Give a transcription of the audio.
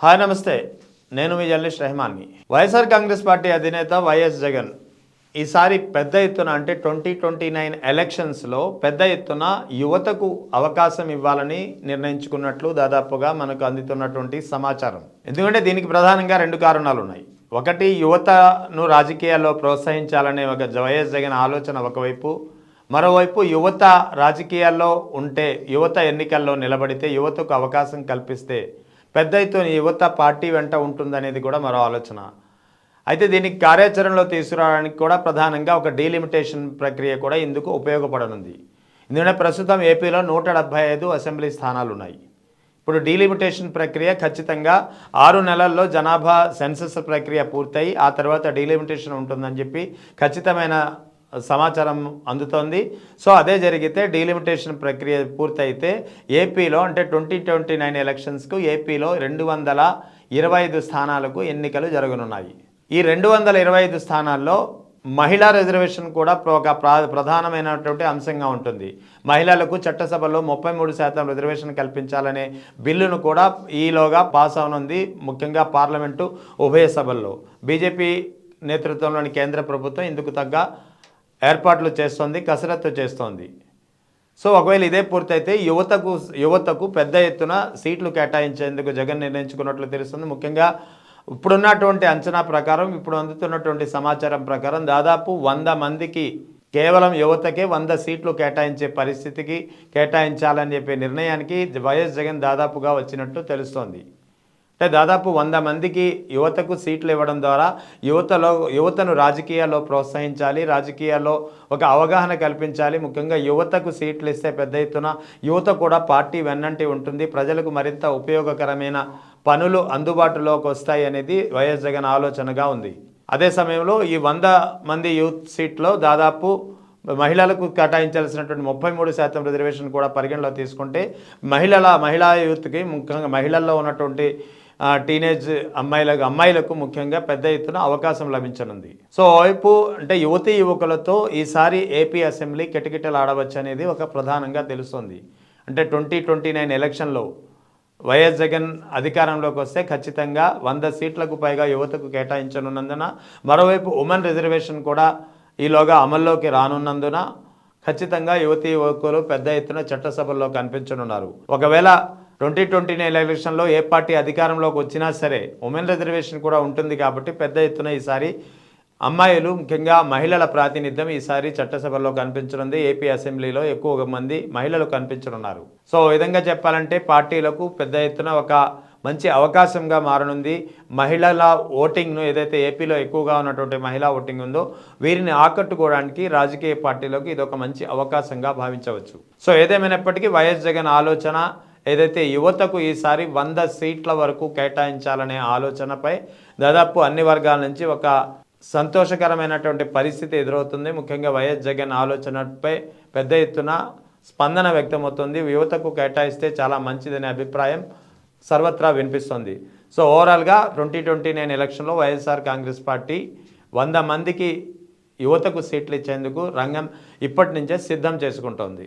Hi నమస్తే, నేను మీ journalist రెహమాన్ని. YSR Congress party అధినేత వైఎస్ జగన్ ఈసారి పెద్ద ఎత్తున అంటే 2029 ఎలక్షన్స్లో పెద్ద ఎత్తున యువతకు అవకాశం ఇవ్వాలని నిర్ణయించుకున్నట్లు దాదాపుగా మనకు అందుతున్నటువంటి సమాచారం. ఎందుకంటే దీనికి ప్రధానంగా రెండు కారణాలు ఉన్నాయి. ఒకటి, యువతను రాజకీయాల్లో ప్రోత్సహించాలనే ఒక వైఎస్ జగన్ ఆలోచన ఒకవైపు, మరోవైపు యువత రాజకీయాల్లో ఉంటే, యువత ఎన్నికల్లో నిలబడితే, యువతకు అవకాశం కల్పిస్తే పెద్ద ఎత్తున యువత పార్టీ వెంట ఉంటుందనేది కూడా మరో ఆలోచన. అయితే దీనికి కార్యాచరణలో తీసుకురావడానికి కూడా ప్రధానంగా ఒక డీలిమిటేషన్ ప్రక్రియ కూడా ఇందుకు ఉపయోగపడనుంది. ఎందుకంటే ప్రస్తుతం ఏపీలో 175 అసెంబ్లీ స్థానాలు ఉన్నాయి. ఇప్పుడు డీలిమిటేషన్ ప్రక్రియ ఖచ్చితంగా 6 నెలల్లో జనాభా సెన్సస్ ప్రక్రియ పూర్తయి ఆ తర్వాత డీలిమిటేషన్ ఉంటుందని చెప్పి ఖచ్చితమైన సమాచారం అందుతోంది. సో అదే జరిగితే డీలిమిటేషన్ ప్రక్రియ పూర్తయితే ఏపీలో అంటే 2029 ఎలక్షన్స్కు ఏపీలో 225 స్థానాలకు ఎన్నికలు జరగనున్నాయి. ఈ 225 స్థానాల్లో మహిళా రిజర్వేషన్ కూడా ఒక ప్రధానమైనటువంటి అంశంగా ఉంటుంది. మహిళలకు చట్టసభలో 33% రిజర్వేషన్ కల్పించాలనే బిల్లును కూడా ఈలోగా పాస్ అవనుంది. ముఖ్యంగా పార్లమెంటు ఉభయ సభల్లో బీజేపీ నేతృత్వంలోని కేంద్ర ప్రభుత్వం ఇందుకు తగ్గ ఏర్పాట్లు చేస్తోంది, కసరత్తు చేస్తోంది. సో ఒకవేళ ఇదే పూర్తయితే యువతకు పెద్ద ఎత్తున సీట్లు కేటాయించేందుకు జగన్ నిర్ణయించుకున్నట్లు తెలుస్తుంది. ముఖ్యంగా ఇప్పుడున్నటువంటి అంచనా ప్రకారం, ఇప్పుడు అందుతున్నటువంటి సమాచారం ప్రకారం దాదాపు 100 మందికి, కేవలం యువతకే 100 సీట్లు కేటాయించే పరిస్థితికి కేటాయించాలని చెప్పే నిర్ణయానికి వైఎస్ జగన్ దాదాపుగా వచ్చినట్టు తెలుస్తోంది. అంటే దాదాపు 100 మందికి యువతకు సీట్లు ఇవ్వడం ద్వారా యువతను రాజకీయాల్లో ప్రోత్సహించాలి, రాజకీయాల్లో ఒక అవగాహన కల్పించాలి. ముఖ్యంగా యువతకు సీట్లు ఇస్తే పెద్ద ఎత్తున యువత కూడా పార్టీ వెన్నంటి ఉంటుంది, ప్రజలకు మరింత ఉపయోగకరమైన పనులు అందుబాటులోకి వస్తాయి అనేది వైఎస్ జగన్ ఆలోచనగా ఉంది. అదే సమయంలో ఈ 100 మంది యూత్ సీట్లో దాదాపు మహిళలకు కేటాయించాల్సినటువంటి 33% రిజర్వేషన్ కూడా పరిగణలో తీసుకుంటే మహిళా యూత్కి, ముఖ్యంగా మహిళల్లో ఉన్నటువంటి టీనేజ్ అమ్మాయిలకు ముఖ్యంగా పెద్ద ఎత్తున అవకాశం లభించనుంది. సో వైపు అంటే యువకులతో ఈసారి ఏపీ అసెంబ్లీ కిటకిటలు ఆడవచ్చు అనేది ఒక ప్రధానంగా తెలుస్తుంది. అంటే 2029 ఎలక్షన్లో వైఎస్ జగన్ అధికారంలోకి వస్తే ఖచ్చితంగా 100 సీట్లకు పైగా యువతకు కేటాయించనున్నందున, మరోవైపు ఉమెన్ రిజర్వేషన్ కూడా ఈలోగా అమల్లోకి రానున్నందున ఖచ్చితంగా యువకులు పెద్ద ఎత్తున చట్టసభల్లో కనిపించనున్నారు. ఒకవేళ 2029 ఎలక్షన్లో ఏ పార్టీ అధికారంలోకి వచ్చినా సరే ఉమెన్ రిజర్వేషన్ కూడా ఉంటుంది కాబట్టి పెద్ద ఎత్తున ఈసారి అమ్మాయిలు, ముఖ్యంగా మహిళల ప్రాతినిధ్యం ఈసారి చట్టసభల్లో కనిపించనుంది. ఏపీ అసెంబ్లీలో ఎక్కువ మంది మహిళలు కనిపించనున్నారు. సో ఈ విధంగా చెప్పాలంటే పార్టీలకు పెద్ద ఎత్తున ఒక మంచి అవకాశంగా మారనుంది. మహిళల ఓటింగ్ను, ఏదైతే ఏపీలో ఎక్కువగా ఉన్నటువంటి మహిళా ఓటింగ్ ఉందో వీరిని ఆకట్టుకోవడానికి రాజకీయ పార్టీలకు ఇది ఒక మంచి అవకాశంగా భావించవచ్చు. సో ఏదేమైనప్పటికీ వైఎస్ జగన్ ఆలోచన ఏదైతే యువతకు ఈసారి 100 సీట్ల వరకు కేటాయించాలనే ఆలోచనపై దాదాపు అన్ని వర్గాల నుంచి ఒక సంతోషకరమైనటువంటి పరిస్థితి ఎదురవుతుంది. ముఖ్యంగా వైఎస్ జగన్ ఆలోచనపై పెద్ద ఎత్తున స్పందన వ్యక్తమవుతుంది. యువతకు కేటాయిస్తే చాలా మంచిదనే అభిప్రాయం సర్వత్రా వినిపిస్తుంది. సో ఓవరాల్గా 2029 ఎలక్షన్లో వైఎస్ఆర్ కాంగ్రెస్ పార్టీ 100 మందికి యువతకు సీట్లు ఇచ్చేందుకు రంగం ఇప్పటి నుంచే సిద్ధం చేసుకుంటోంది.